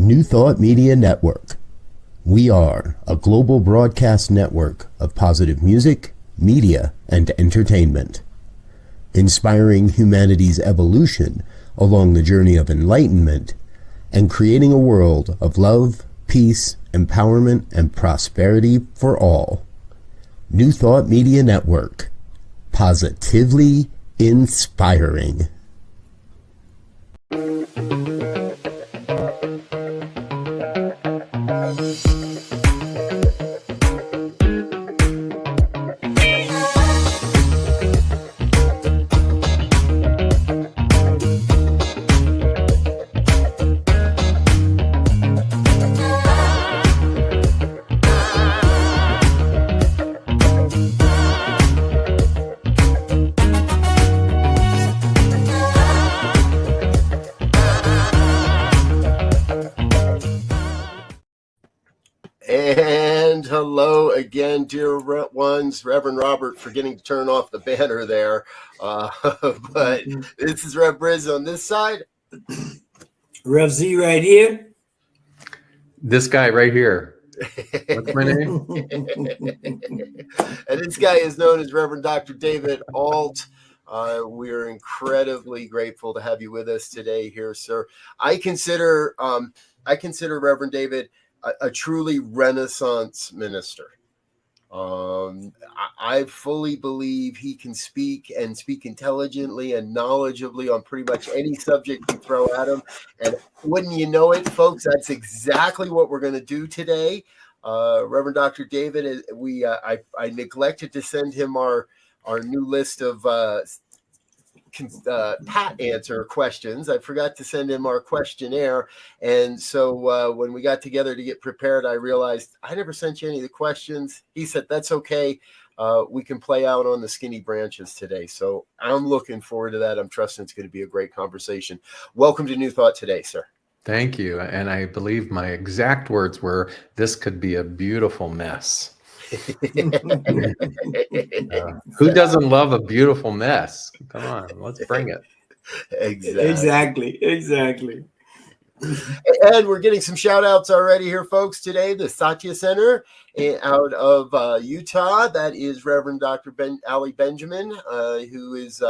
New Thought Media Network. We are a global broadcast network of positive music, media, and entertainment, inspiring humanity's evolution along the journey of enlightenment and creating a world of love, peace, empowerment, and prosperity for all. New Thought Media Network. Positively inspiring. And hello again, dear ones. Reverend Robert forgetting to turn off the banner there. But this is Rev Brz on this side. Rev Z right here. This guy right here. What's my name? And this guy is known as Reverend Dr. David Ault. We're incredibly grateful to have you with us today here, sir. I consider Reverend David a truly Renaissance minister. I fully believe he can speak intelligently and knowledgeably on pretty much any subject you throw at him. And wouldn't you know it, folks, that's exactly what we're going to do today. Reverend Dr. David, I neglected to send him our new list of pat answer questions. I forgot to send him our questionnaire, and so when we got together to get prepared, I realized I never sent you any of the questions. He said that's okay, we can play out on the skinny branches today. So I'm looking forward to that. I'm trusting it's going to be a great conversation. Welcome to New Thought Today, sir. Thank you. And I believe my exact words were, this could be a beautiful mess. Who doesn't love a beautiful mess? Come on, let's bring it. Exactly. Yeah. And we're getting some shout outs already here, folks, today. The Satya Center out of Utah. That is Reverend Dr. Ali Benjamin, who is,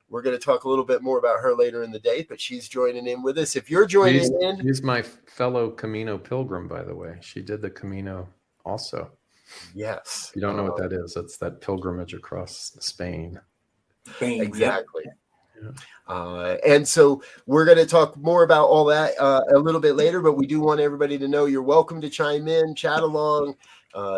we're going to talk a little bit more about her later in the day, but she's joining in with us. If you're joining in. She's my fellow Camino pilgrim, by the way. She did the Camino also. Yes. If you don't know what that is, that's that pilgrimage across Spain. Exactly. Yeah. And so we're going to talk more about all that a little bit later, but we do want everybody to know you're welcome to chime in, chat along,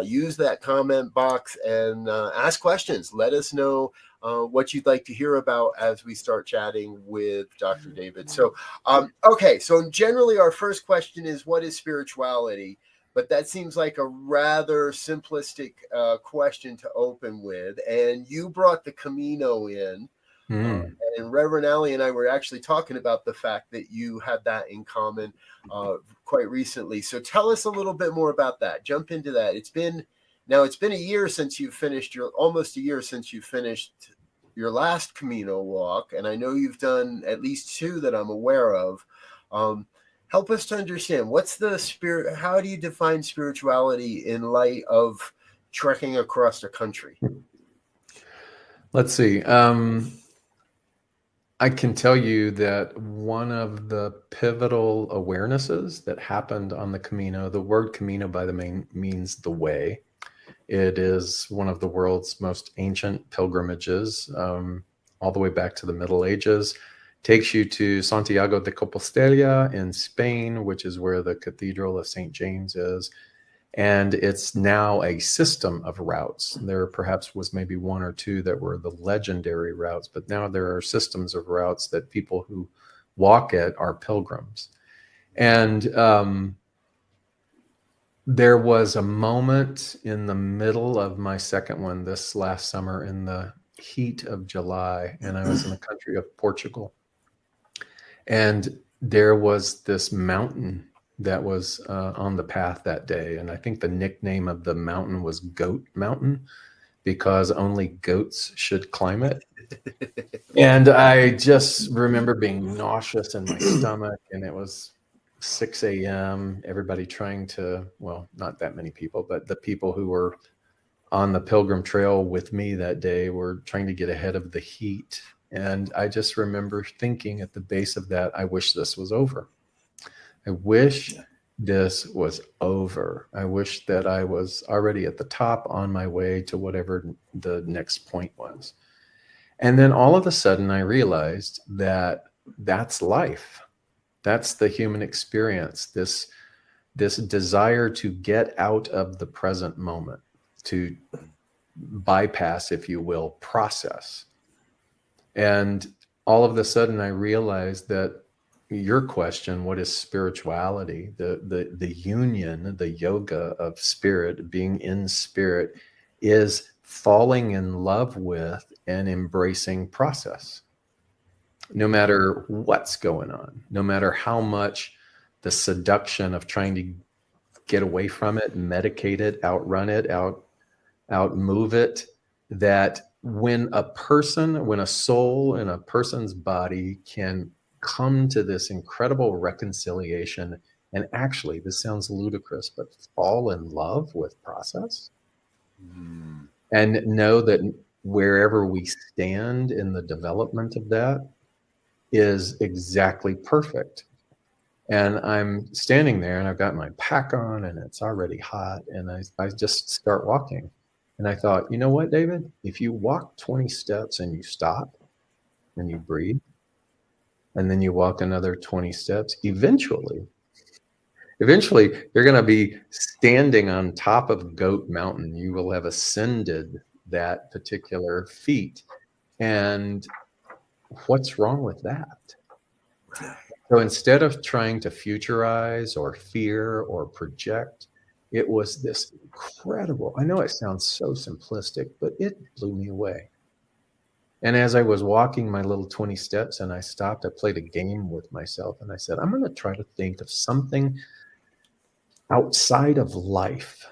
use that comment box and ask questions. Let us know what you'd like to hear about as we start chatting with Dr. David. So, okay. So generally our first question is, what is spirituality? But that seems like a rather simplistic question to open with. And you brought the Camino in. And Reverend Ali and I were actually talking about the fact that you had that in common quite recently. So tell us a little bit more about that. Jump into that. It's been a year since you finished almost a year since you finished your last Camino walk. And I know you've done at least 2 that I'm aware of. Help us to understand, what's the spirit? How do you define spirituality in light of trekking across the country? Let's see. I can tell you that one of the pivotal awarenesses that happened on the Camino, the word Camino by the name means the way. It is one of the world's most ancient pilgrimages, all the way back to the Middle Ages. Takes you to Santiago de Compostela in Spain, which is where the Cathedral of St. James is. And it's now a system of routes. There perhaps was maybe 1 or 2 that were the legendary routes, but now there are systems of routes that people who walk it are pilgrims. And there was a moment in the middle of my second one this last summer in the heat of July, and I was in the country of Portugal. And there was this mountain that was on the path that day. And I think the nickname of the mountain was Goat Mountain, because only goats should climb it. And I just remember being nauseous in my stomach, and it was 6 a.m., everybody trying to, well, not that many people, but the people who were on the Pilgrim Trail with me that day were trying to get ahead of the heat. And I just remember thinking at the base of that, I wish this was over. I wish this was over. I wish that I was already at the top on my way to whatever the next point was. And then all of a sudden I realized that that's life. That's the human experience. This desire to get out of the present moment, to bypass, if you will, process. And all of a sudden I realized that your question, what is spirituality? The union, the yoga of spirit, being in spirit, is falling in love with and embracing process. No matter what's going on, no matter how much the seduction of trying to get away from it, medicate it, outrun it, outmove it, that when a soul in a person's body can come to this incredible reconciliation and actually, this sounds ludicrous, but fall in love with process and know that wherever we stand in the development of that is exactly perfect. And I'm standing there and I've got my pack on and it's already hot and I just start walking. And I thought, you know what, David? If you walk 20 steps and you stop and you breathe, and then you walk another 20 steps, eventually you're going to be standing on top of Goat Mountain. You will have ascended that particular feat. And what's wrong with that? So instead of trying to futurize or fear or project, it was this incredible, I know it sounds so simplistic, but it blew me away. And as I was walking my little 20 steps and I stopped, I played a game with myself and I said, I'm going to try to think of something outside of life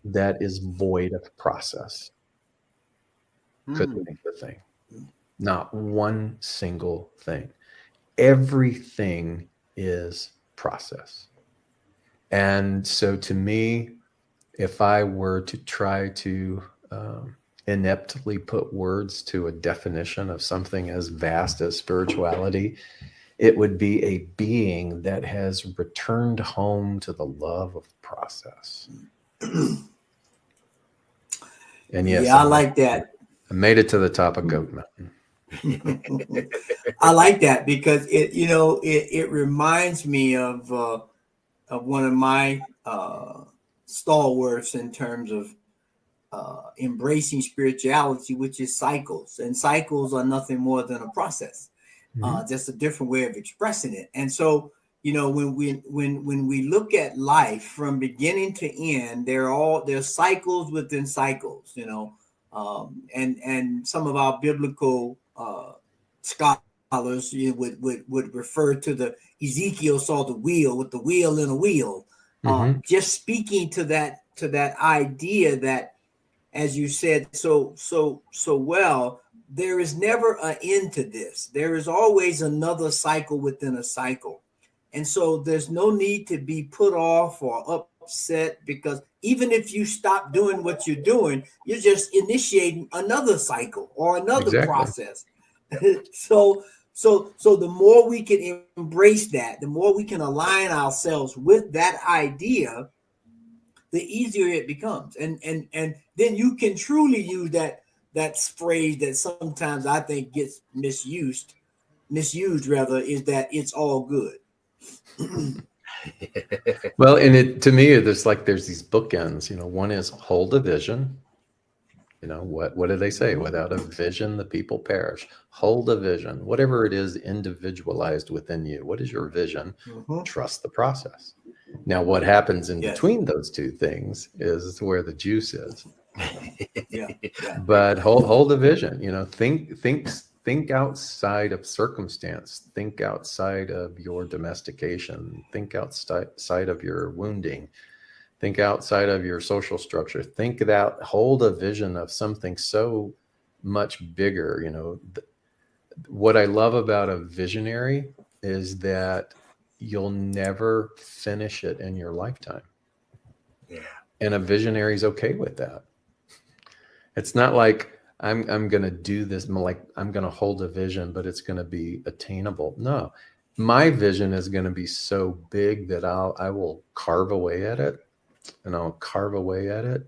that is void of process. Couldn't think of a thing. Not one single thing. Everything is process. And so to me, if I were to try to ineptly put words to a definition of something as vast as spirituality, it would be a being that has returned home to the love of process. And yes, I like that. I made it to the top of Goat Mountain. I like that because it reminds me of one of my stalwarts in terms of embracing spirituality, which is cycles, and cycles are nothing more than a process, just a different way of expressing it. And so, when we look at life from beginning to end, there's cycles within cycles, and some of our biblical scholars would refer to the Ezekiel saw the wheel with the wheel in a wheel, just speaking to that idea that, as you said so well, there is never an end to this. There is always another cycle within a cycle. And so there's no need to be put off or upset, because even if you stop doing what you're doing, you're just initiating another cycle or another process. So the more we can embrace that, the more we can align ourselves with that idea, the easier it becomes. And then you can truly use that phrase that sometimes I think gets misused rather, is that it's all good. Well, and to me, there's these bookends, one is hold a vision. What do they say? Without a vision, the people perish. Hold a vision, whatever it is individualized within you. What is your vision? Trust the process. Now, what happens in between those two things is where the juice is. But hold a vision, think outside of circumstance, think outside of your domestication, think outside of your wounding, think outside of your social structure, hold a vision of something so much bigger. What I love about a visionary is that you'll never finish it in your lifetime. Yeah. And a visionary is okay with that. It's not like I'm going to do this, like I'm going to hold a vision, but it's going to be attainable. No, my vision is going to be so big that I will carve away at it, and I'll carve away at it.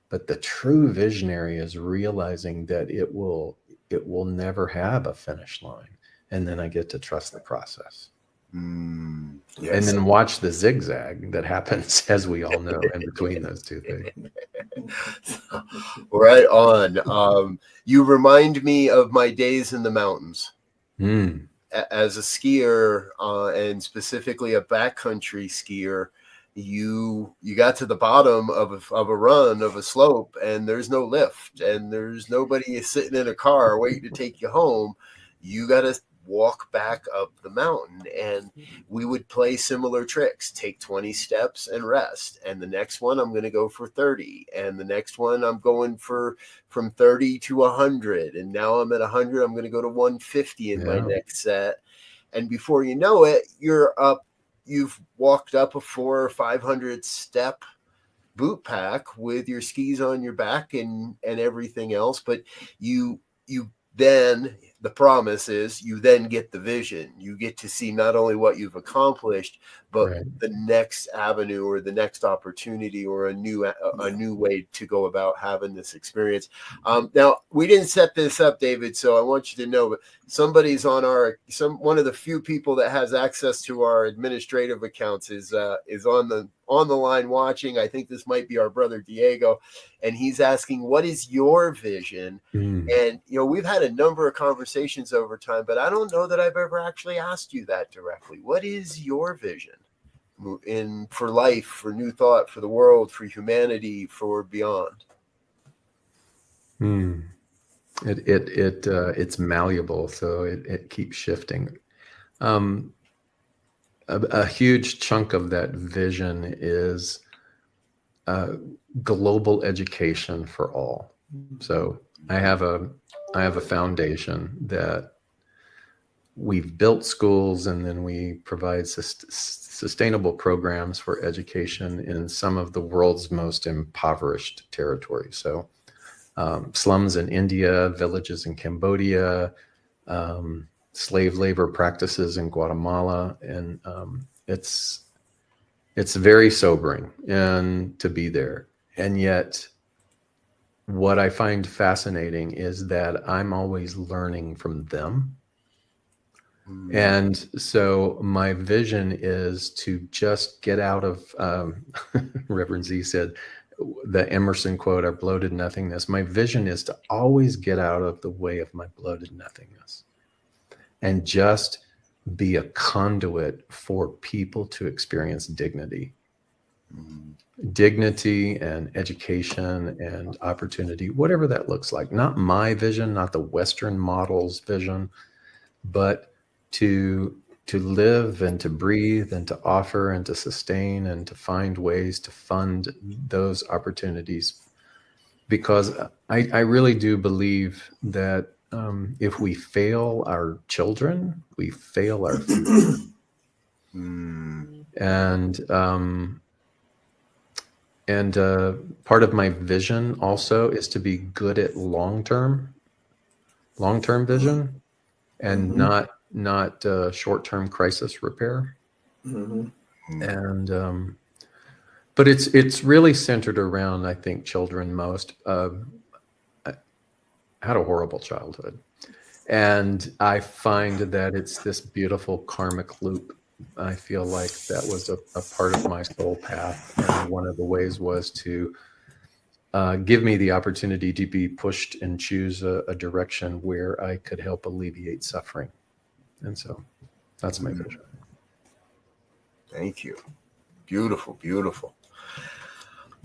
But the true visionary is realizing that it will never have a finish line. And then I get to trust the process. Yes. And then watch the zigzag that happens, as we all know, in between those two things. Right on. You remind me of my days in the mountains. As a skier, and specifically a backcountry skier, you got to the bottom of a run, of a slope, and there's no lift, and there's nobody sitting in a car waiting to take you home. You got to walk back up the mountain, and we would play similar tricks. Take 20 steps and rest, and the next one I'm going to go for 30, and the next one I'm going for from 30 to 100, and now I'm at 100. I'm going to go to 150 in my next set, and before you know it, you're up. You've walked up a 400 or 500 step boot pack with your skis on your back and everything else, but you then, the promise is, you then get the vision. You get to see not only what you've accomplished, but the next avenue or the next opportunity or a new way to go about having this experience. Now, we didn't set this up, David, so I want you to know, but somebody's on one of the few people that has access to our administrative accounts is on the line watching. I think this might be our brother Diego, and he's asking, what is your vision? And we've had a number of conversations over time, but I don't know that I've ever actually asked you that directly. What is your vision for life, for New Thought, for the world, for humanity, for beyond? It's malleable, so it keeps shifting. A huge chunk of that vision is global education for all. So I have a foundation that we've built schools, and then we provide sustainable programs for education in some of the world's most impoverished territories. So slums in India, villages in Cambodia, slave labor practices in Guatemala, and it's very sobering and to be there. And yet, what I find fascinating is that I'm always learning from them. And so my vision is to just get out of, Rev Brz said, the Emerson quote, our bloated nothingness. My vision is to always get out of the way of my bloated nothingness and just be a conduit for people to experience dignity. Dignity and education and opportunity, whatever that looks like. Not my vision, not the Western model's vision, but to live and to breathe and to offer and to sustain and to find ways to fund those opportunities. Because I really do believe that if we fail our children, we fail our future. And part of my vision also is to be good at long-term vision, and not short-term crisis repair. And but it's really centered around, I think, children most. I had a horrible childhood, and I find that it's this beautiful karmic loop. I feel like that was a part of my soul path, and one of the ways was to give me the opportunity to be pushed and choose a direction where I could help alleviate suffering. And so that's my vision. Thank you. Beautiful, beautiful.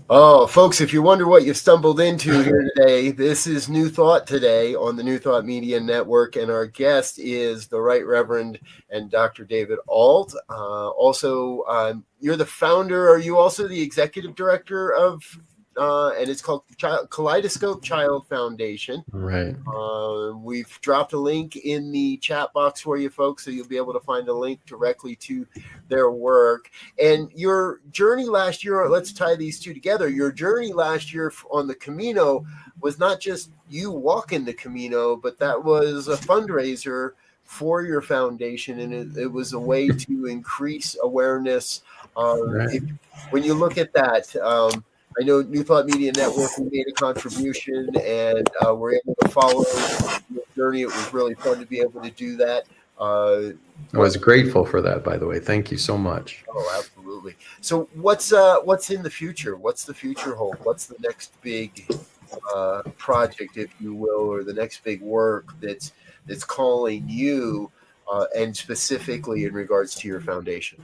Oh, folks, if you wonder what you stumbled into here today, this is New Thought Today on the New Thought Media Network, and our guest is the Right Reverend and Dr. David Ault. Also, you're the founder. Are you also the executive director of and it's called Kaleidoscope Child Foundation. Right. We've dropped a link in the chat box for you folks, so you'll be able to find a link directly to their work. And your journey last year, let's tie these two together. Your journey last year on the Camino was not just you walking the Camino, but that was a fundraiser for your foundation, and it was a way to increase awareness. Right. When you look at that, I know New Thought Media Network, we made a contribution, and we're able to follow your journey. It was really fun to be able to do that. I was grateful for that, by the way. Thank you so much. Oh, absolutely. So what's in the future? What's the future hold? What's the next big project, if you will, or the next big work that's calling you, and specifically in regards to your foundation?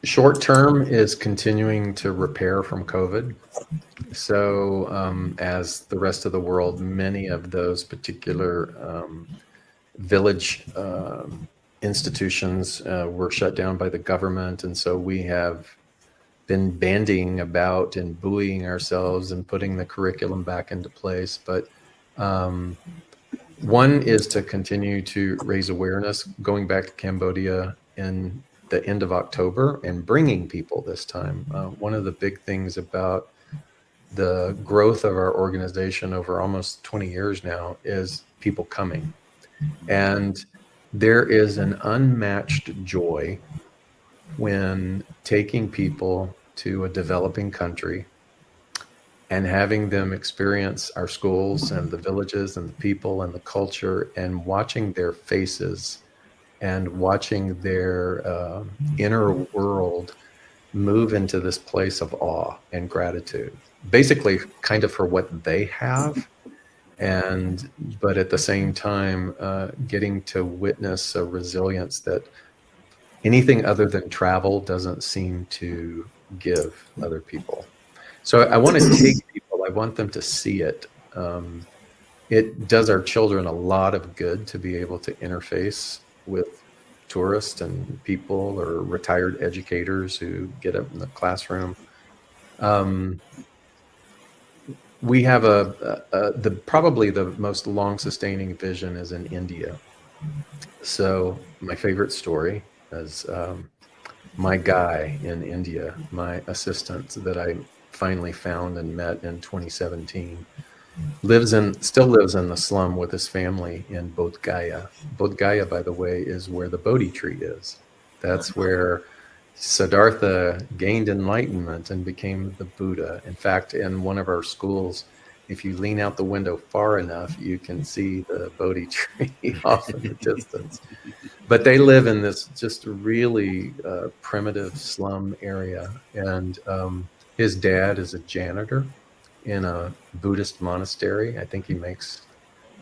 Short term is continuing to repair from COVID. So as the rest of the world, many of those particular village institutions were shut down by the government. And so we have been bandying about and buoying ourselves and putting the curriculum back into place. But one is to continue to raise awareness, going back to Cambodia in the end of October and bringing people this time. One of the big things about the growth of our organization over almost 20 years now is people coming. And there is an unmatched joy when taking people to a developing country and having them experience our schools and the villages and the people and the culture, and watching their faces and watching their inner world move into this place of awe and gratitude, basically kind of for what they have, but at the same time getting to witness a resilience that anything other than travel doesn't seem to give other people. So I want to take people, I want them to see it. It does our children a lot of good to be able to interface with tourists and people or retired educators who get up in the classroom. We have probably the most long-sustaining vision is in India. So my favorite story is my guy in India, my assistant that I finally found and met in 2017. Still lives in the slum with his family in Bodh Gaya. Bodh Gaya, by the way, is where the Bodhi tree is. That's where Siddhartha gained enlightenment and became the Buddha. In fact, in one of our schools, if you lean out the window far enough, you can see the Bodhi tree off in the distance. But they live in this just really primitive slum area. And his dad is a janitor in a Buddhist monastery. I think he makes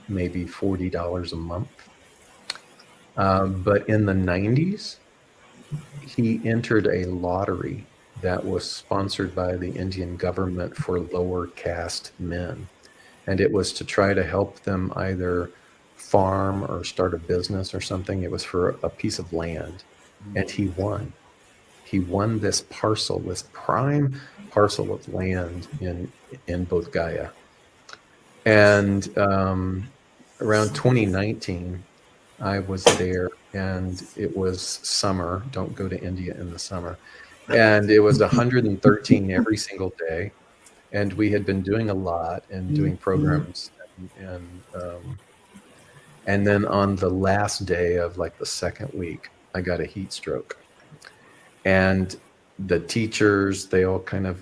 maybe $40 a month. But in the 90s, he entered a lottery that was sponsored by the Indian government for lower caste men. And it was to try to help them either farm or start a business or something. It was for a piece of land. And he won. He won this parcel, this prime parcel of land in Bodh Gaya. And around 2019, I was there, and it was summer. Don't go to India in the summer. And it was 113 every single day. And we had been doing a lot and doing programs. And then on the last day of like the second week, I got a heat stroke. And the teachers, they all kind of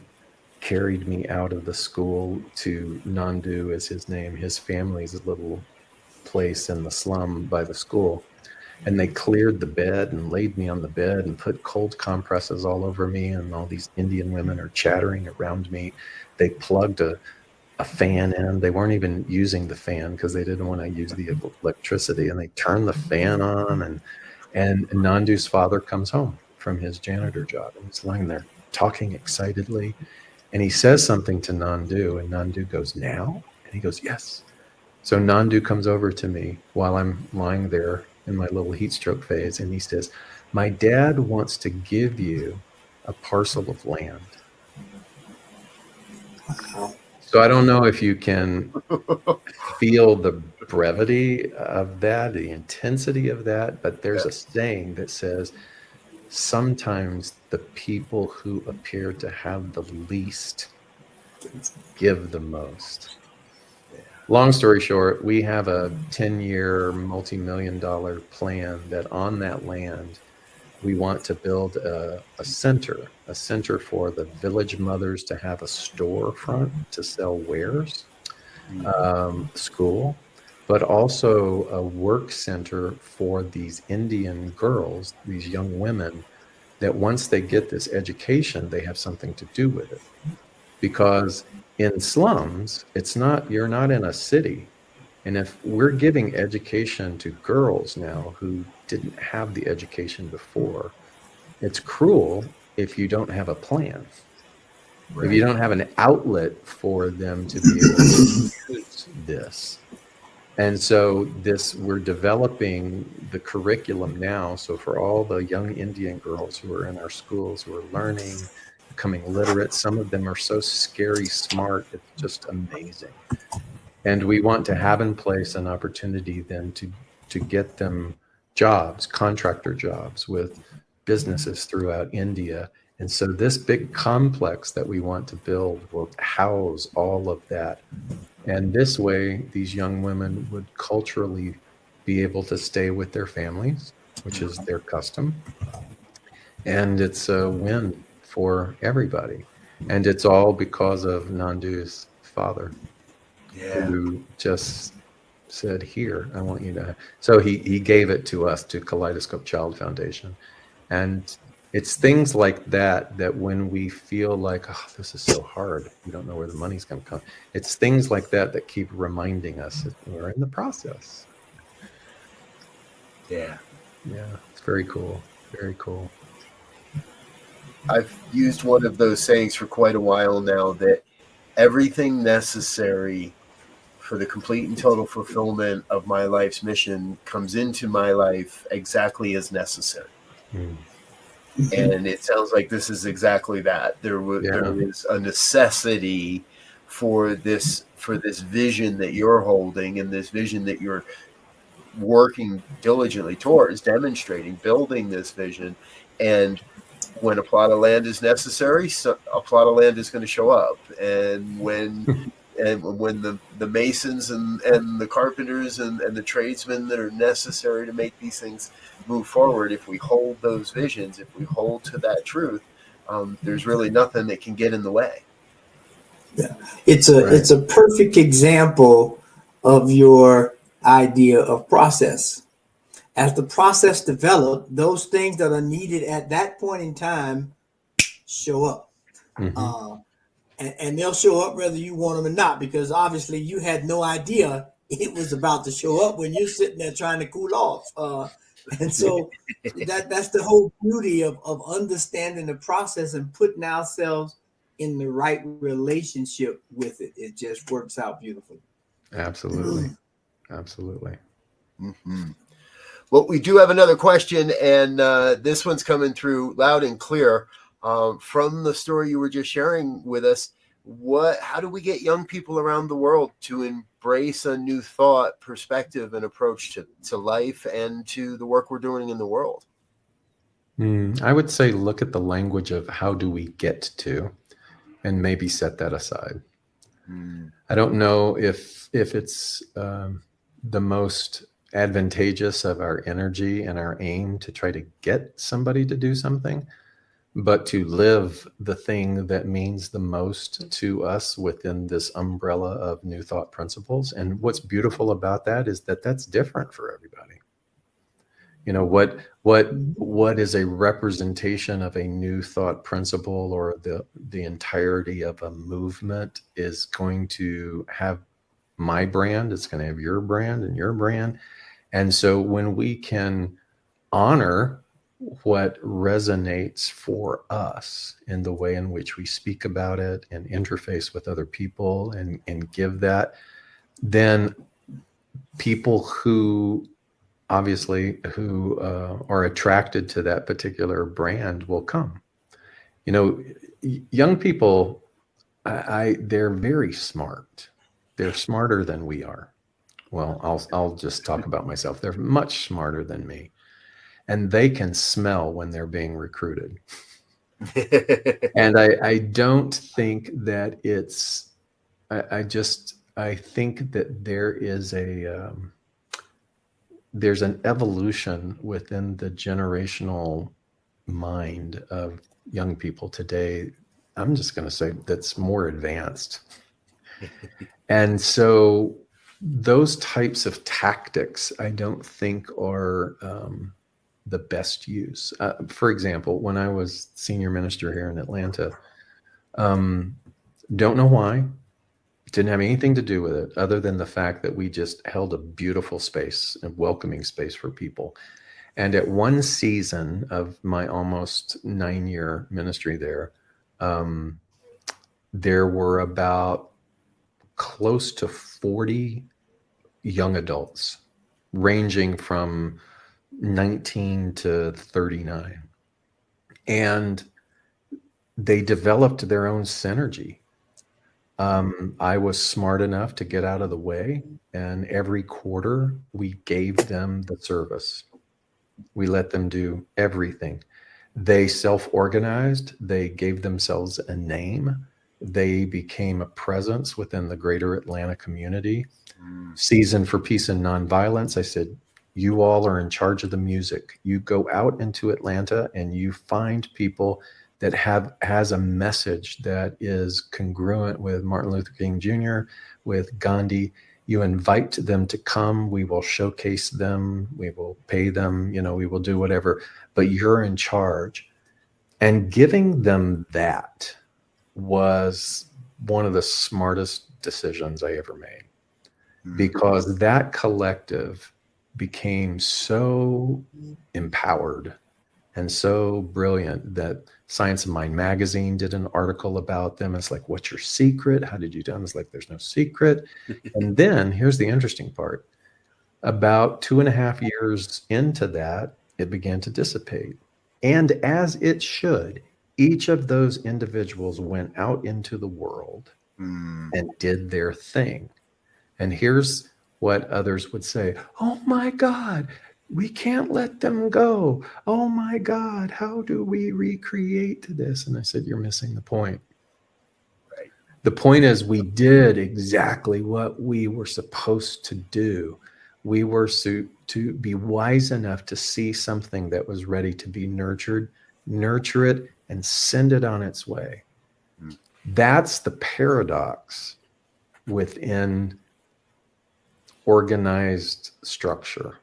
carried me out of the school to Nandu is his name, his family's little place in the slum by the school. And they cleared the bed and laid me on the bed and put cold compresses all over me. And all these Indian women are chattering around me. They plugged a fan in. They weren't even using the fan because they didn't want to use the electricity. And they turned the fan on. And Nandu's father comes home from his janitor job. And he's lying there talking excitedly. And he says something to Nandu. And Nandu goes, "Now?" And he goes, "Yes." So Nandu comes over to me while I'm lying there in my little heat stroke phase. And he says, "My dad wants to give you a parcel of land." So I don't know if you can feel the brevity of that, the intensity of that, but there's a saying that says, sometimes the people who appear to have the least give the most. Long story short, we have a 10-year, multi-million-dollar plan that on that land, we want to build a center for the village mothers to have a storefront to sell wares, school, but also a work center for these Indian girls, these young women, that once they get this education, they have something to do with it. Because in slums, you're not in a city. And if we're giving education to girls now who didn't have the education before, it's cruel if you don't have a plan. Right. If you don't have an outlet for them to be able to use this. And so we're developing the curriculum now. So for all the young Indian girls who are in our schools, who are learning, becoming literate, some of them are so scary smart, it's just amazing. And we want to have in place an opportunity then to get them jobs, contractor jobs with businesses throughout India. And so this big complex that we want to build will house all of that. And this way, these young women would culturally be able to stay with their families, which is their custom. And it's a win for everybody. And it's all because of Nandu's father, who just said, here, I want you to. So he gave it to us, to Kaleidoscope Child Foundation. And it's things like that when we feel like, oh, this is so hard, we don't know where the money's going to come. It's things like that keep reminding us that we're in the process. Yeah, it's very cool. Very cool. I've used one of those sayings for quite a while now, that everything necessary for the complete and total fulfillment of my life's mission comes into my life exactly as necessary. And it sounds like this is exactly that. There is a necessity for this vision that you're holding, and this vision that you're working diligently towards, demonstrating, building this vision. And when a plot of land is necessary, a plot of land is going to show up. And when the masons and the carpenters and the tradesmen that are necessary to make these things move forward, if we hold those visions, if we hold to that truth, there's really nothing that can get in the way. Yeah, it's a perfect example of your idea of process. As the process develops, those things that are needed at that point in time show up. And they'll show up whether you want them or not, because obviously you had no idea it was about to show up when you're sitting there trying to cool off. And so that's the whole beauty of understanding the process and putting ourselves in the right relationship with it. It just works out beautifully. Absolutely. Absolutely. Well, we do have another question, and this one's coming through loud and clear. From the story you were just sharing with us, how do we get young people around the world to embrace a new thought, perspective, and approach to life and to the work we're doing in the world? I would say look at the language of how do we get to, and maybe set that aside. I don't know if it's the most advantageous of our energy and our aim to try to get somebody to do something, but to live the thing that means the most to us within this umbrella of new thought principles. And what's beautiful about that is that that's different for everybody. You know, what is a representation of a new thought principle or the entirety of a movement is going to have my brand, it's going to have your brand and your brand. And so when we can honor what resonates for us in the way in which we speak about it and interface with other people and give that, then people who obviously are attracted to that particular brand will come. You know, young people they're very smart. They're smarter than we are. Well, I'll just talk about myself. They're much smarter than me, and they can smell when they're being recruited. And I don't think that it's. I think that there's an evolution within the generational mind of young people today. I'm just going to say that's more advanced. And so those types of tactics, I don't think are the best use. For example, when I was senior minister here in Atlanta, don't know why, didn't have anything to do with it other than the fact that we just held a beautiful space, a welcoming space for people. And at one season of my almost 9-year ministry there, there were about close to 40 young adults ranging from 19 to 39. And they developed their own synergy. I was smart enough to get out of the way, and every quarter we gave them the service. We let them do everything. They self-organized. They gave themselves a name. They became a presence within the greater Atlanta community. Season for Peace and Nonviolence, I said, you all are in charge of the music. You go out into Atlanta and you find people that has a message that is congruent with Martin Luther King Jr., with Gandhi. You invite them to come. We will showcase them. We will pay them. We will do whatever. But you're in charge. And giving them that was one of the smartest decisions I ever made, because that collective became so empowered and so brilliant that Science of Mind magazine did an article about them. It's like, what's your secret? How did you do it? It's like, there's no secret. And then here's the interesting part. About 2.5 years into that, it began to dissipate. And as it should, each of those individuals went out into the world and did their thing. And here's what others would say. Oh my God, we can't let them go. Oh my God, how do we recreate this? And I said, you're missing the point. Right. The point is, we did exactly what we were supposed to do. We were to be wise enough to see something that was ready to be nurtured, nurture it, and send it on its way. That's the paradox within organized structure.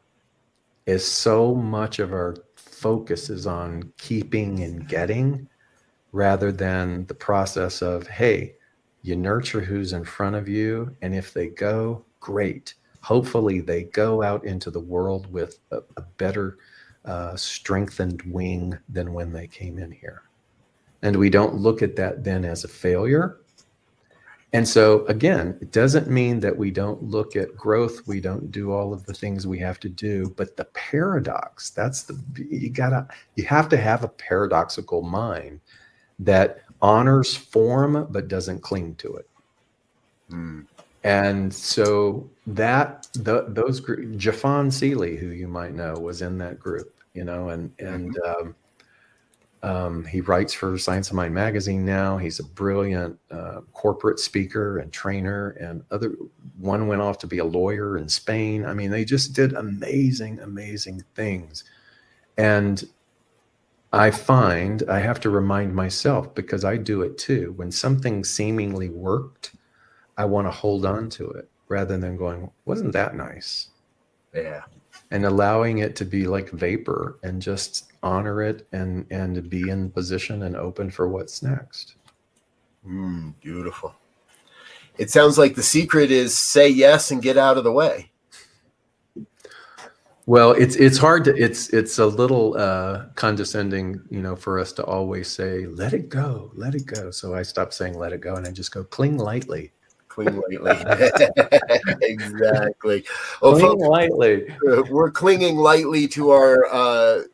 Is so much of our focus is on keeping and getting, rather than the process of, hey, you nurture who's in front of you, and if they go, great. Hopefully they go out into the world with a better strengthened wing than when they came in here. And we don't look at that then as a failure. And so again, it doesn't mean that we don't look at growth. We don't do all of the things we have to do, but the paradox, you have to have a paradoxical mind that honors form, but doesn't cling to it. And so those group, Jafon Seeley, who you might know, was in that group, he writes for Science of Mind magazine now. He's a brilliant corporate speaker and trainer, and one went off to be a lawyer in Spain. I mean, they just did amazing, amazing things. And I find I have to remind myself, because I do it too. When something seemingly worked, I want to hold on to it rather than going, wasn't that nice? Yeah. And allowing it to be like vapor and just honor it and be in position and open for what's next. Beautiful. It sounds like the secret is say yes and get out of the way. Well, it's hard to, it's a little condescending, for us to always say, let it go. So I stopped saying let it go and I just go cling lightly. Cling lightly. Exactly. Well, cling folks, lightly. We're clinging lightly to our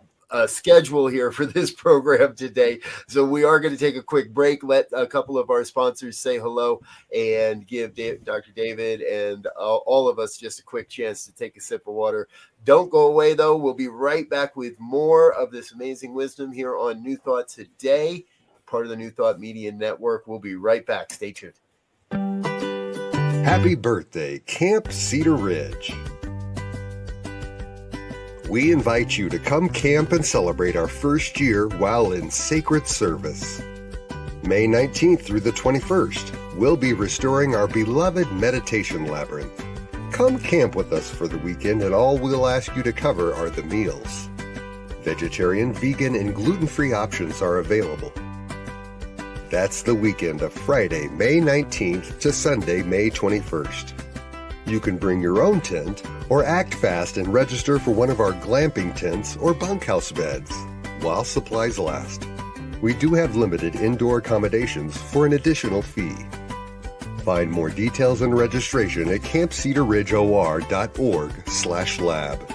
schedule here for this program today. So we are going to take a quick break, let a couple of our sponsors say hello, and give Dr. David and all of us just a quick chance to take a sip of water. Don't go away, though. We'll be right back with more of this amazing wisdom here on New Thought Today, part of the New Thought Media Network. We'll be right back. Stay tuned. Happy birthday, Camp Cedar Ridge. We invite you to come camp and celebrate our first year while in sacred service. May 19th through the 21st, we'll be restoring our beloved meditation labyrinth. Come camp with us for the weekend, and all we'll ask you to cover are the meals. Vegetarian, vegan, and gluten-free options are available. That's the weekend of Friday, May 19th to Sunday, May 21st. You can bring your own tent or act fast and register for one of our glamping tents or bunkhouse beds while supplies last. We do have limited indoor accommodations for an additional fee. Find more details and registration at campcedarridgeor.org/lab.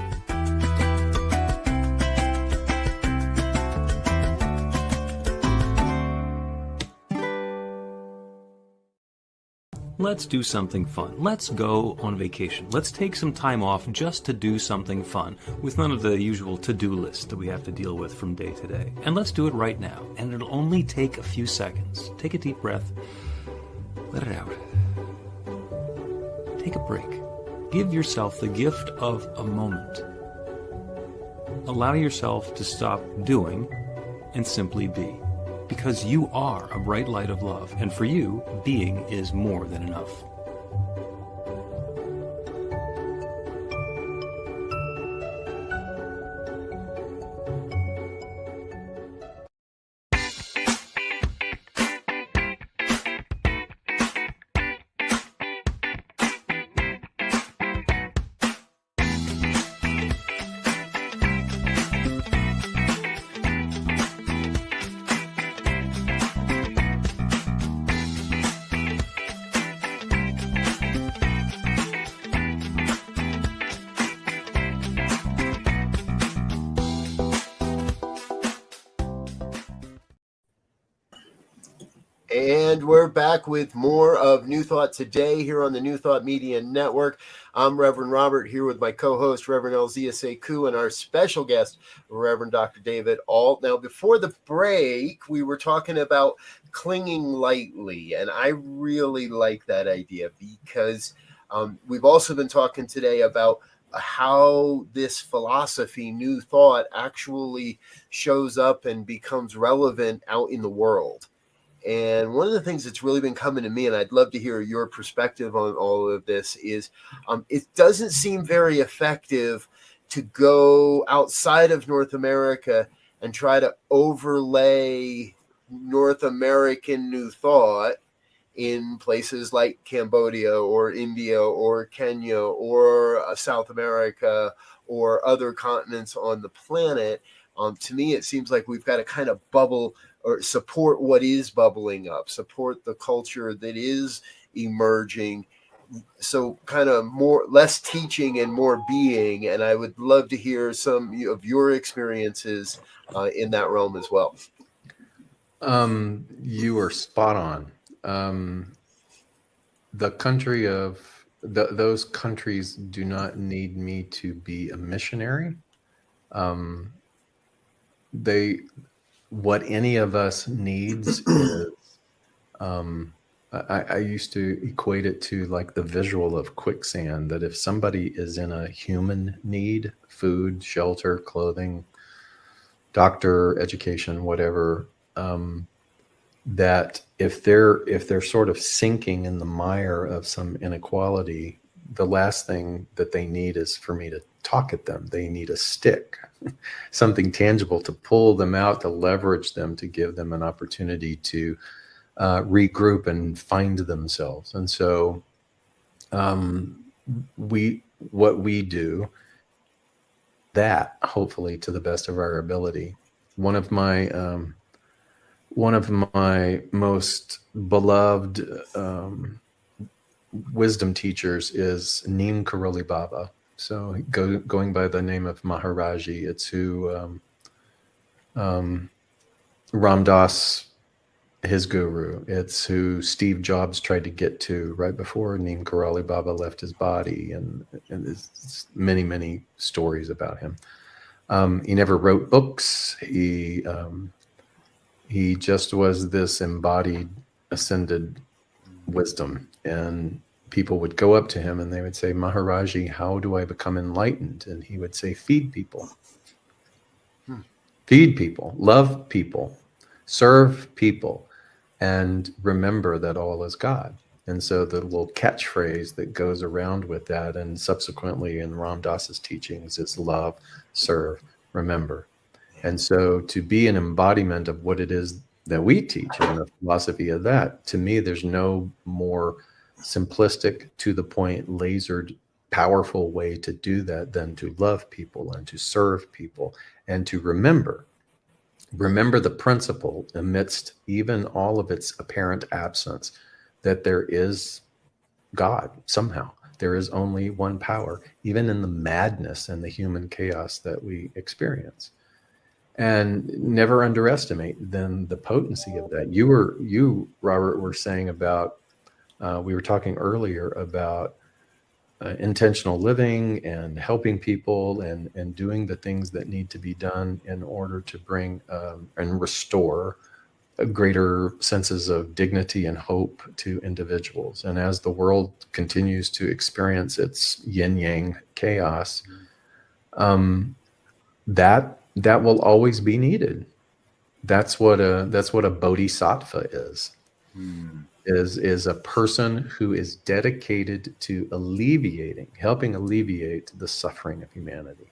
Let's do something fun. Let's go on vacation. Let's take some time off just to do something fun with none of the usual to-do list that we have to deal with from day to day. And let's do it right now. And it'll only take a few seconds. Take a deep breath. Let it out. Take a break. Give yourself the gift of a moment. Allow yourself to stop doing and simply be. Because you are a bright light of love, and for you, being is more than enough. And we're back with more of New Thought Today here on the New Thought Media Network. I'm Reverend Robert here with my co-host, Reverend Elzia Sekou, and our special guest, Reverend Dr. David Ault. Now, before the break, we were talking about clinging lightly, and I really like that idea because we've also been talking today about how this philosophy, New Thought, actually shows up and becomes relevant out in the world. And one of the things that's really been coming to me, and I'd love to hear your perspective on all of this, is it doesn't seem very effective to go outside of North America and try to overlay North American New Thought in places like Cambodia or India or Kenya or South America or other continents on the planet. To me, it seems like we've got to kind of bubble or support what is bubbling up, support the culture that is emerging. So kind of less teaching and more being. And I would love to hear some of your experiences in that realm as well. You are spot on. The country of those countries do not need me to be a missionary. What any of us needs is, I used to equate it to like the visual of quicksand, that if somebody is in a human need, food, shelter, clothing, doctor, education, whatever, that if they're sort of sinking in the mire of some inequality, the last thing that they need is for me to talk at them. They need a stick, something tangible to pull them out, to leverage them, to give them an opportunity to regroup and find themselves. And so what we do that, hopefully to the best of our ability. One of my most beloved wisdom teachers is Neem Karoli Baba. So going by the name of Maharaji, it's who Ram Dass, his guru. It's who Steve Jobs tried to get to right before Neem Karoli Baba left his body, and there's many, many stories about him. He never wrote books. He just was this embodied, ascended wisdom, and people would go up to him and they would say, Maharaji, how do I become enlightened? And he would say, feed people. Feed people, love people, serve people, and remember that all is God. And so the little catchphrase that goes around with that, and subsequently in Ram Dass's teachings, is love, serve, remember. And so to be an embodiment of what it is that we teach and the philosophy of that, to me, there's no more simplistic, to the point, lasered, powerful way to do that than to love people and to serve people and to remember the principle amidst even all of its apparent absence, that there is God somehow. There is only one power, even in the madness and the human chaos that we experience. And never underestimate then the potency of that. You, Robert, were saying about, we were talking earlier about intentional living and helping people and doing the things that need to be done in order to bring and restore greater senses of dignity and hope to individuals. And as the world continues to experience its yin-yang chaos, that will always be needed. That's what a bodhisattva is. Is a person who is dedicated to helping alleviate the suffering of humanity.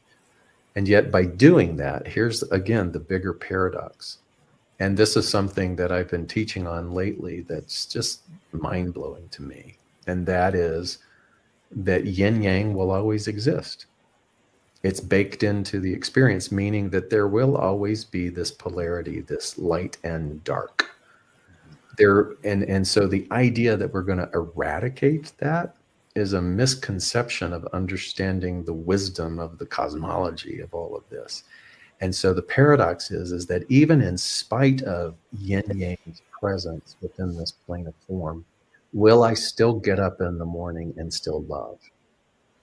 And yet by doing that, here's again the bigger paradox. And this is something that I've been teaching on lately that's just mind-blowing to me. And that is that yin-yang will always exist. It's baked into the experience, meaning that there will always be this polarity, this light and dark. And so the idea that we're going to eradicate that is a misconception of understanding the wisdom of the cosmology of all of this. And so the paradox is that even in spite of yin-yang's presence within this plane of form, will I still get up in the morning and still love?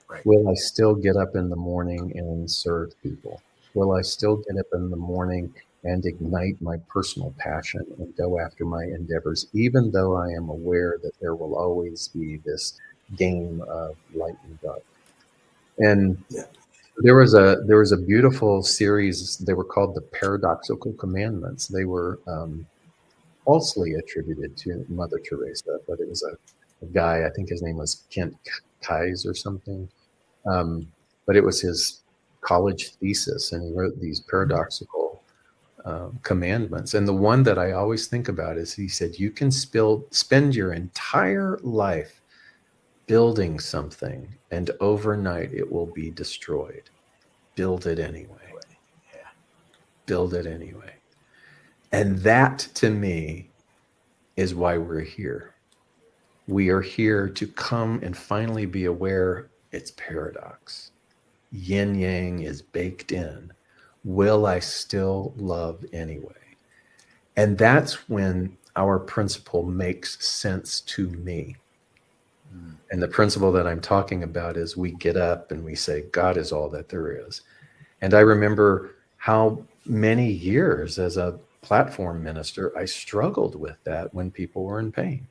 Right. Will I still get up in the morning and serve people? Will I still get up in the morning and ignite my personal passion and go after my endeavors, even though I am aware that there will always be this game of light and dark? And there was a beautiful series. They were called the Paradoxical Commandments. They were falsely attributed to Mother Teresa, but it was a guy, I think his name was Kent Keyes or something. But it was his college thesis, and he wrote these paradoxical commandments. And the one that I always think about is, he said, you can spend your entire life building something, and overnight it will be destroyed. Build it anyway. Build it anyway. And that, to me, is why we're here. We are here to come and finally be aware it's paradox. Yin-yang is baked in. Will I still love anyway? And that's when our principle makes sense to me. And the principle that I'm talking about is we get up and we say, God is all that there is. And I remember how many years as a platform minister, I struggled with that when people were in pain,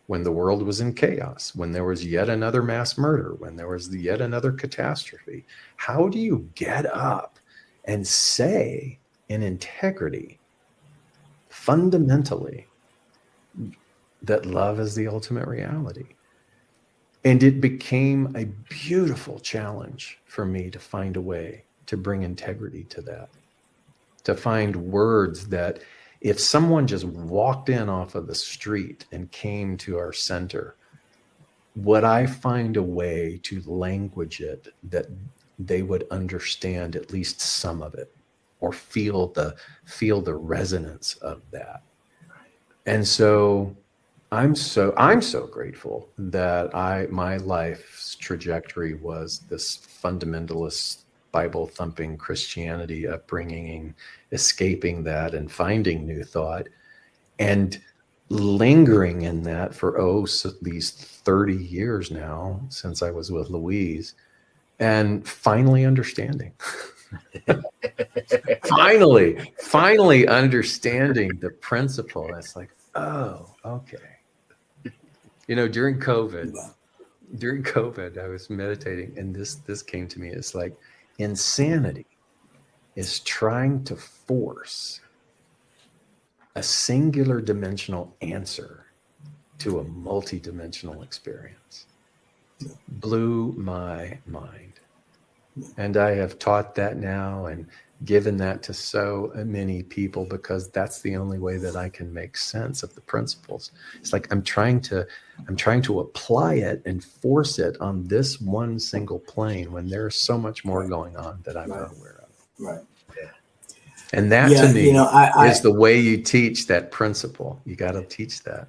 when the world was in chaos, when there was yet another mass murder, when there was yet another catastrophe. How do you get up and say in integrity, fundamentally, that love is the ultimate reality? And it became a beautiful challenge for me to find a way to bring integrity to that, to find words that if someone just walked in off of the street and came to our center, would I find a way to language it that they would understand at least some of it, or feel the resonance of that? And so I'm so grateful that my life's trajectory was this fundamentalist Bible thumping Christianity upbringing, escaping that and finding new thought, and lingering in that for these 30 years now since I was with Louise, and finally understanding. finally understanding the principle. It's like, oh, okay. During COVID, I was meditating, and this came to me. It's like, insanity is trying to force a singular dimensional answer to a multidimensional experience. Blew my mind. And I have taught that now and given that to so many people, because that's the only way that I can make sense of the principles. It's like I'm trying to apply it and force it on this one single plane when there's so much more going on that I'm not aware of. Right. And that to me is the way you teach that principle. You got to teach that.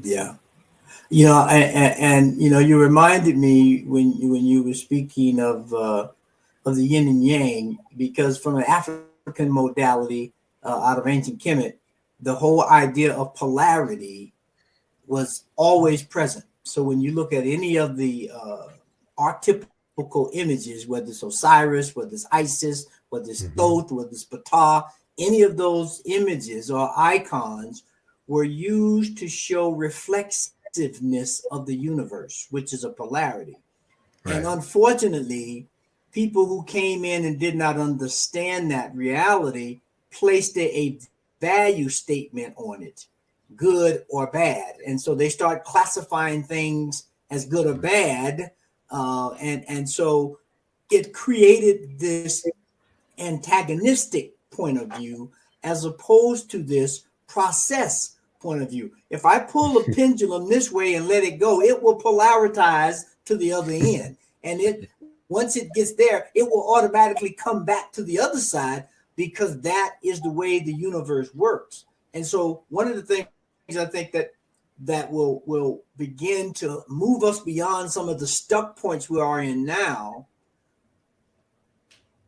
Yeah. And you reminded me when you were speaking of the yin and yang, because from an African modality out of ancient Kemet, the whole idea of polarity was always present. So when you look at any of the archetypical images, whether it's Osiris, whether it's Isis, whether it's Thoth, whether it's Ptah, any of those images or icons were used to show reflexiveness of the universe, which is a polarity. Right. And unfortunately, people who came in and did not understand that reality placed a value statement on it, good or bad. And so they start classifying things as good or bad. And so it created this antagonistic point of view as opposed to this process point of view. If I pull a pendulum this way and let it go, it will polarize to the other end. And once it gets there, it will automatically come back to the other side, because that is the way the universe works. And so one of the things I think that will begin to move us beyond some of the stuck points we are in now.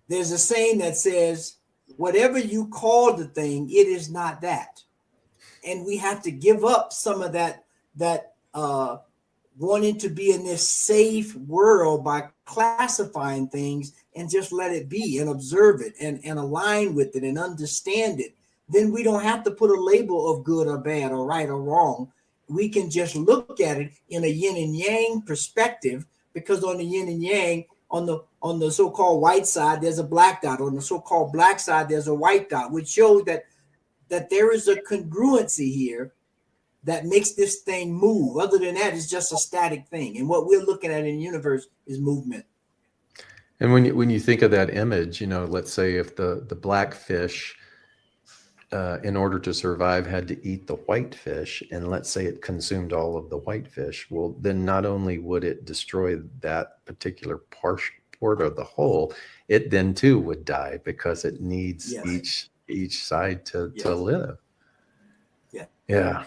There's a saying that says, whatever you call the thing, it is not that. And we have to give up some of that wanting to be in this safe world by classifying things and just let it be and observe it and align with it and understand it. Then we don't have to put a label of good or bad or right or wrong. We can just look at it in a yin and yang perspective, because on the yin and yang, on the so-called white side, there's a black dot. On the so-called black side, there's a white dot, which shows that there is a congruency here that makes this thing move. Other than that, it's just a static thing. And what we're looking at in the universe is movement. And when you think of that image, let's say if the black fish, in order to survive, had to eat the white fish, and let's say it consumed all of the white fish, well, then not only would it destroy that particular part of the whole, it then too would die, because it needs each side to live. Yeah.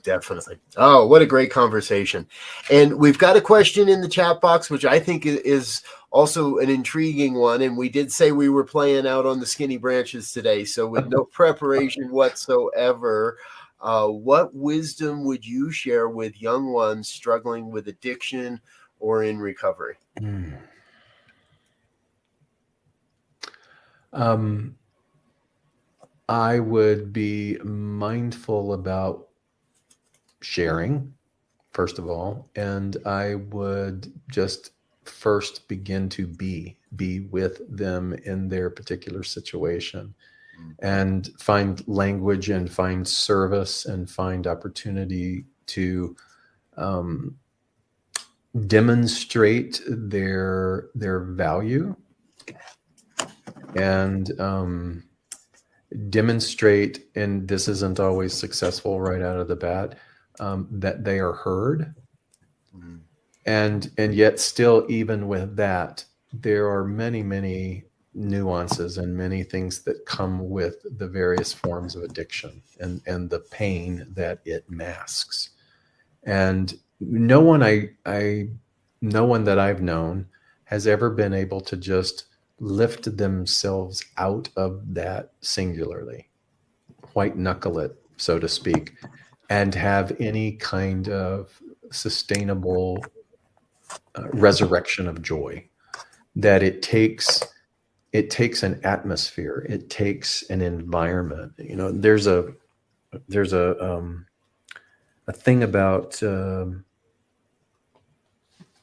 Definitely. Oh, what a great conversation. And we've got a question in the chat box, which I think is also an intriguing one. And we did say we were playing out on the skinny branches today, so with no preparation whatsoever. What wisdom would you share with young ones struggling with addiction or in recovery? I would be mindful about sharing, first of all, and I would just first begin to be with them in their particular situation, and find language and find service and find opportunity to demonstrate their value and demonstrate, and this isn't always successful right out of the bat, that they are heard. And yet still, even with that, there are many nuances and many things that come with the various forms of addiction and the pain that it masks. And no one that I've known has ever been able to just lift themselves out of that singularly, white knuckle it, so to speak, and have any kind of sustainable resurrection of joy. That it takes an atmosphere, it takes an environment. You know, there's a thing about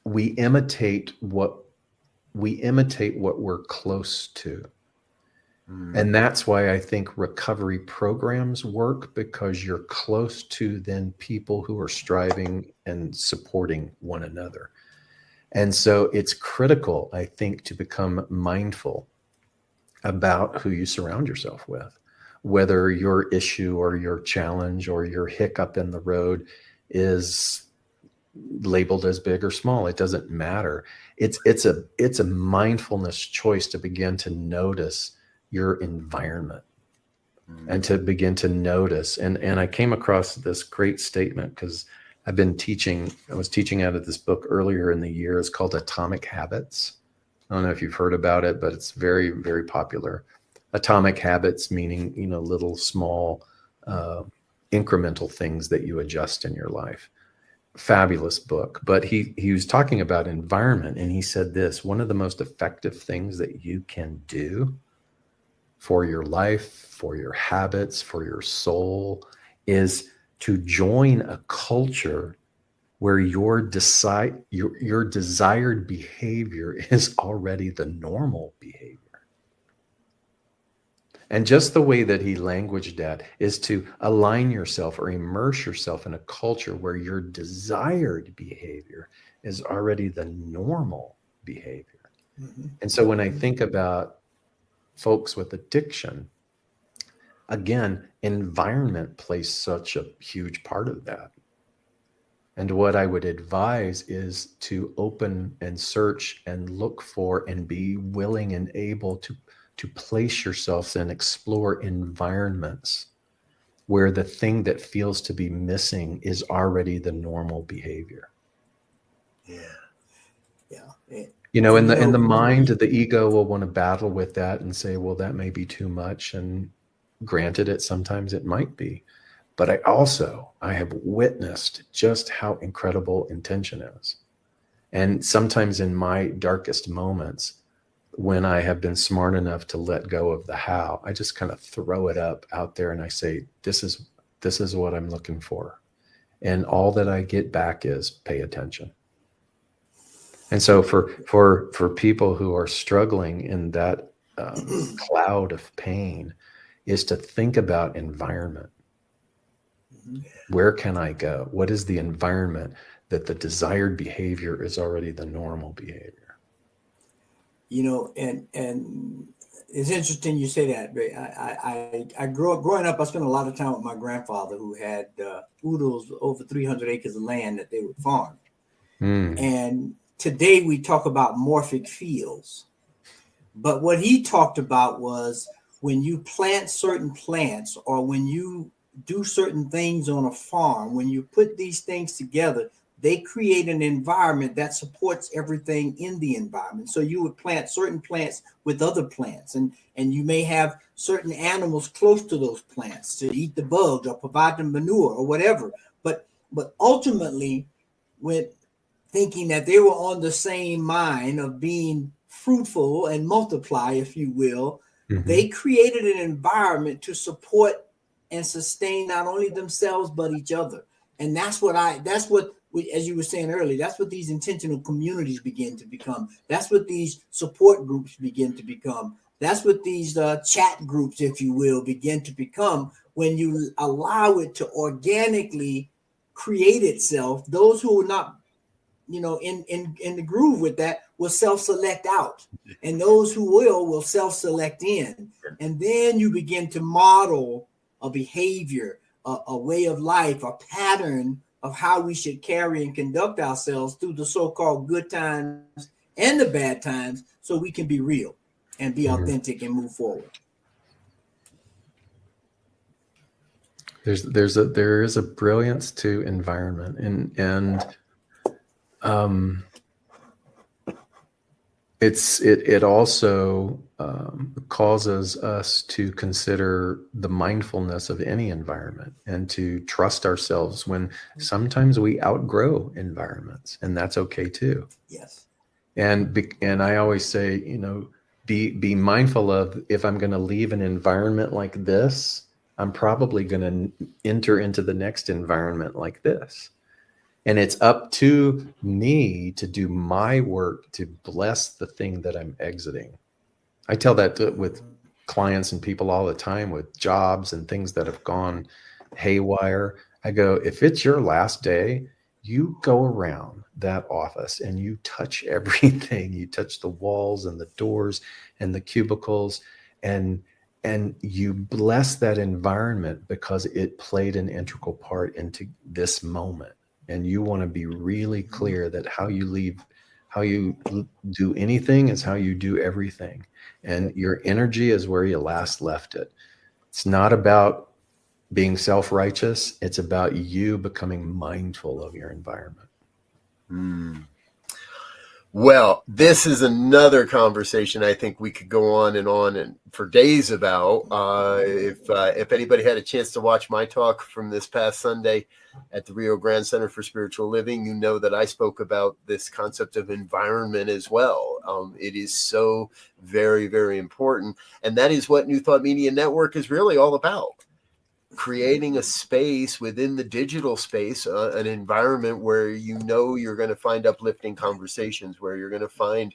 we imitate what we're close to. And that's why I think recovery programs work, because you're close to then people who are striving and supporting one another. And so it's critical, I think, to become mindful about who you surround yourself with, whether your issue or your challenge or your hiccup in the road is labeled as big or small. It doesn't matter. It's a mindfulness choice to begin to notice your environment and to begin to notice. And I came across this great statement because I was teaching out of this book earlier in the year. It's called Atomic Habits. I don't know if you've heard about it, but it's very, very popular. Atomic habits, meaning, you know, little small incremental things that you adjust in your life. Fabulous book. But he was talking about environment, and he said this: one of the most effective things that you can do for your life, for your habits, for your soul, is to join a culture where your desired behavior is already the normal behavior. And just the way that he languaged that is to align yourself or immerse yourself in a culture where your desired behavior is already the normal behavior. And so when I think about folks with addiction, again, environment plays such a huge part of that. And what I would advise is to open and search and look for and be willing and able to place yourself and explore environments where the thing that feels to be missing is already the normal behavior. You know, in the mind, the ego will want to battle with that and say, well, that may be too much. And granted, sometimes it might be. But I have witnessed just how incredible intention is. And sometimes in my darkest moments, when I have been smart enough to let go of the how, I just kind of throw it up out there and I say, this is what I'm looking for. And all that I get back is pay attention. And so for people who are struggling in that cloud of pain, is to think about environment. Where can I go? What is the environment that the desired behavior is already the normal behavior? You know, and it's interesting you say that, Ray. I growing up, I spent a lot of time with my grandfather, who had oodles over 300 acres of land that they would farm. And today we talk about morphic fields, but what he talked about was when you plant certain plants, or when you do certain things on a farm, when you put these things together, they create an environment that supports everything in the environment. So you would plant certain plants with other plants, and you may have certain animals close to those plants to eat the bugs or provide them manure or whatever. But ultimately, with thinking that they were on the same mind of being fruitful and multiply, if you will, they created an environment to support and sustain not only themselves but each other. And that's what as you were saying earlier, that's what these intentional communities begin to become. That's what these support groups begin to become. That's what these chat groups, if you will, begin to become when you allow it to organically create itself. Those who are not, you know, in the groove with that will self-select out, and those who will self-select in. And then you begin to model a behavior, a way of life, a pattern of how we should carry and conduct ourselves through the so-called good times and the bad times, so we can be real and be authentic and move forward. There is a brilliance to environment, and It also causes us to consider the mindfulness of any environment and to trust ourselves when sometimes we outgrow environments, and that's okay too. Yes. And I always say, be mindful of, if I'm going to leave an environment like this, I'm probably going to enter into the next environment like this. And it's up to me to do my work to bless the thing that I'm exiting. I tell that with clients and people all the time, with jobs and things that have gone haywire. I go, if it's your last day, you go around that office and you touch everything. You touch the walls and the doors and the cubicles, and you bless that environment because it played an integral part into this moment. And you want to be really clear that how you do anything is how you do everything. And your energy is where you last left it. It's not about being self-righteous. It's about you becoming mindful of your environment. Well, this is another conversation I think we could go on and for days about. If anybody had a chance to watch my talk from this past Sunday at the Rio Grande Center for Spiritual Living, you know that I spoke about this concept of environment as well. It is so very, very important. And that is what New Thought Media Network is really all about. Creating a space within the digital space, an environment where you're going to find uplifting conversations, where you're going to find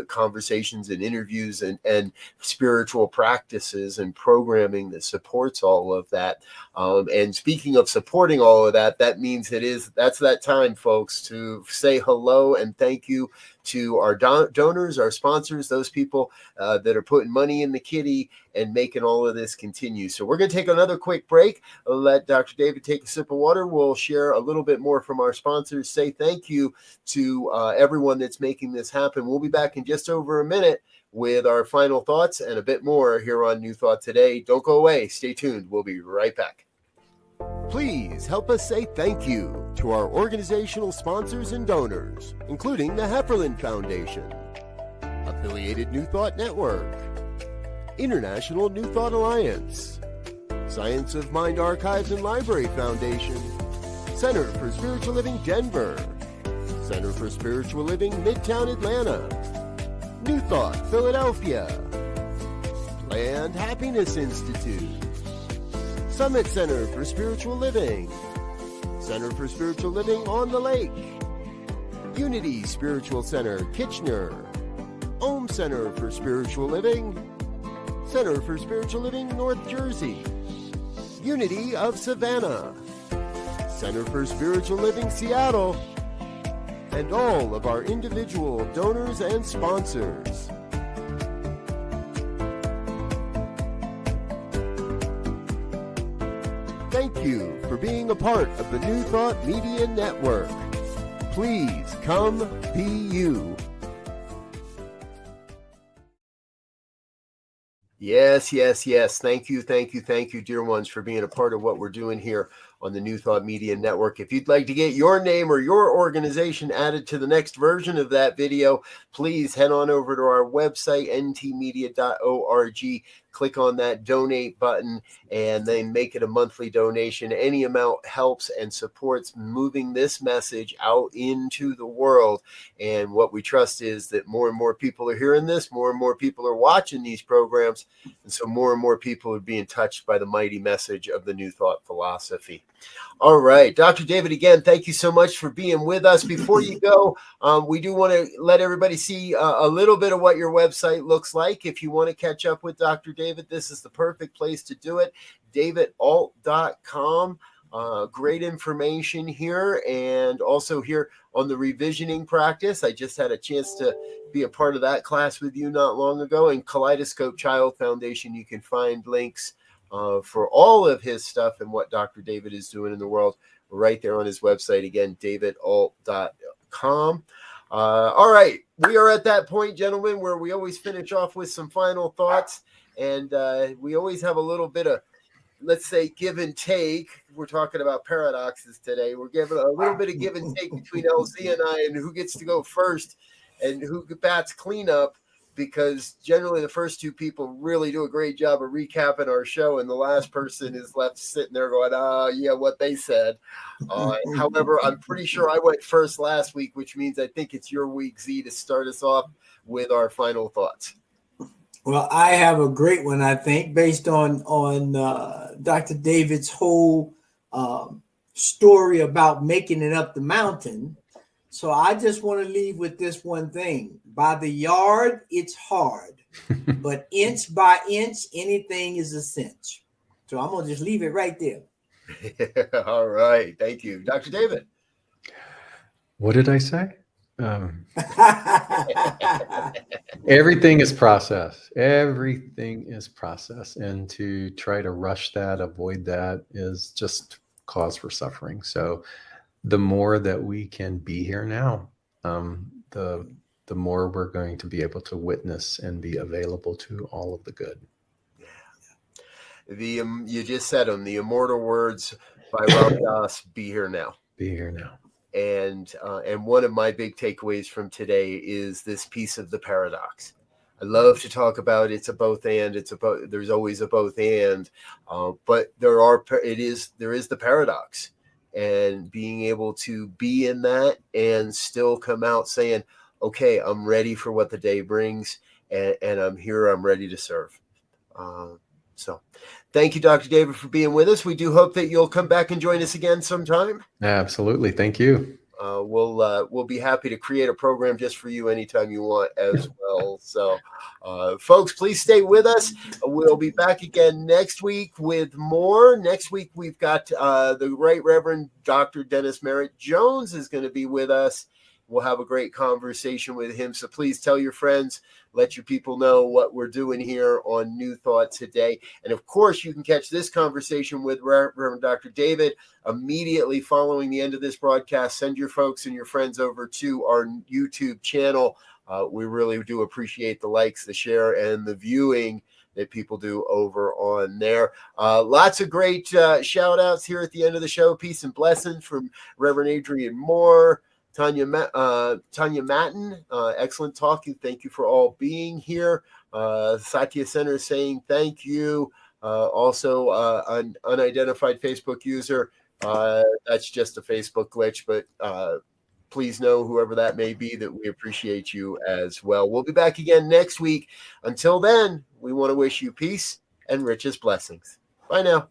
conversations and interviews and spiritual practices and programming that supports all of that. And speaking of supporting all of that, that means that's that time, folks, to say hello and thank you to our donors, our sponsors, those people that are putting money in the kitty and making all of this continue. So we're going to take another quick break. I'll let Dr. David take a sip of water. We'll share a little bit more from our sponsors, say thank you to everyone that's making this happen. We'll be back in just over a minute with our final thoughts and a bit more here on New Thought Today. Don't go away. Stay tuned. We'll be right back. Please help us say thank you to our organizational sponsors and donors, including the Hefferland Foundation, Affiliated New Thought Network, International New Thought Alliance, Science of Mind Archives and Library Foundation, Center for Spiritual Living Denver, Center for Spiritual Living Midtown Atlanta, New Thought Philadelphia, Planned Happiness Institute, Summit Center for Spiritual Living, Center for Spiritual Living on the Lake, Unity Spiritual Center Kitchener, Om Center for Spiritual Living, Center for Spiritual Living North Jersey, Unity of Savannah, Center for Spiritual Living Seattle, and all of our individual donors and sponsors. Thank you for being a part of the New Thought Media Network. Please come be you. Yes, yes, yes. Thank you, dear ones, for being a part of what we're doing here on the New Thought Media Network. If you'd like to get your name or your organization added to the next version of that video, please head on over to our website, ntmedia.org. Click on that donate button and then make it a monthly donation. Any amount helps and supports moving this message out into the world. And what we trust is that more and more people are hearing this, more and more people are watching these programs, and so more and more people are being touched by the mighty message of the New Thought philosophy. All right, Dr. David, again, thank you so much for being with us. Before you go, we do want to let everybody see a little bit of what your website looks like. If you want to catch up with Dr. David, this is the perfect place to do it. davidault.com. Great information here, and also here on the revisioning practice. I just had a chance to be a part of that class with you not long ago. And Kaleidoscope Child Foundation, you can find links for all of his stuff and what Dr. David is doing in the world right there on his website. Again, davidault.com. All right, we are at that point, gentlemen, where we always finish off with some final thoughts, and we always have a little bit of, let's say, give and take. We're talking about paradoxes today. We're giving a little bit of give and take between LZ and I and who gets to go first. and who bats cleanup, because generally the first two people really do a great job of recapping our show, and the last person is left sitting there going, yeah, what they said. However, I'm pretty sure I went first last week, which means I think it's your week, Z, to start us off with our final thoughts. Well, I have a great one, I think, based on Dr. David's whole story about making it up the mountain. So I just want to leave with this one thing. By the yard, it's hard, but inch by inch, anything is a cinch. So I'm going to just leave it right there. All right. Thank you. Dr. David. What did I say? Everything is process. Everything is process. And to try to rush that, avoid that, is just cause for suffering. So the more that we can be here now, the more we're going to be able to witness and be available to all of the good. Yeah. You just said them, the immortal words by Rev Brz, be here now. Be here now. And one of my big takeaways from today is this piece of the paradox. I love to talk about it's a both and, there's always a both and, but there is the paradox, and being able to be in that and still come out saying, okay, I'm ready for what the day brings, and I'm here, I'm ready to serve. So thank you, Dr. David, for being with us. We do hope that you'll come back and join us again sometime. Absolutely. Thank you. We'll be happy to create a program just for you anytime you want as well. So, folks, please stay with us. We'll be back again next week with more. Next week, we've got the Right Reverend Dr. Dennis Merritt Jones is going to be with us. We'll have a great conversation with him. So please tell your friends, let your people know what we're doing here on New Thought Today. And of course, you can catch this conversation with Reverend Dr. David immediately following the end of this broadcast. Send your folks and your friends over to our YouTube channel. We really do appreciate the likes, the share, and the viewing that people do over on there. Lots of great shout outs here at the end of the show. Peace and blessings from Reverend Adrian Moore, Tanya Matten, excellent talking. Thank you for all being here. Satya Center saying thank you. Also, an unidentified Facebook user. That's just a Facebook glitch, but please know, whoever that may be, that we appreciate you as well. We'll be back again next week. Until then, we want to wish you peace and richest blessings. Bye now.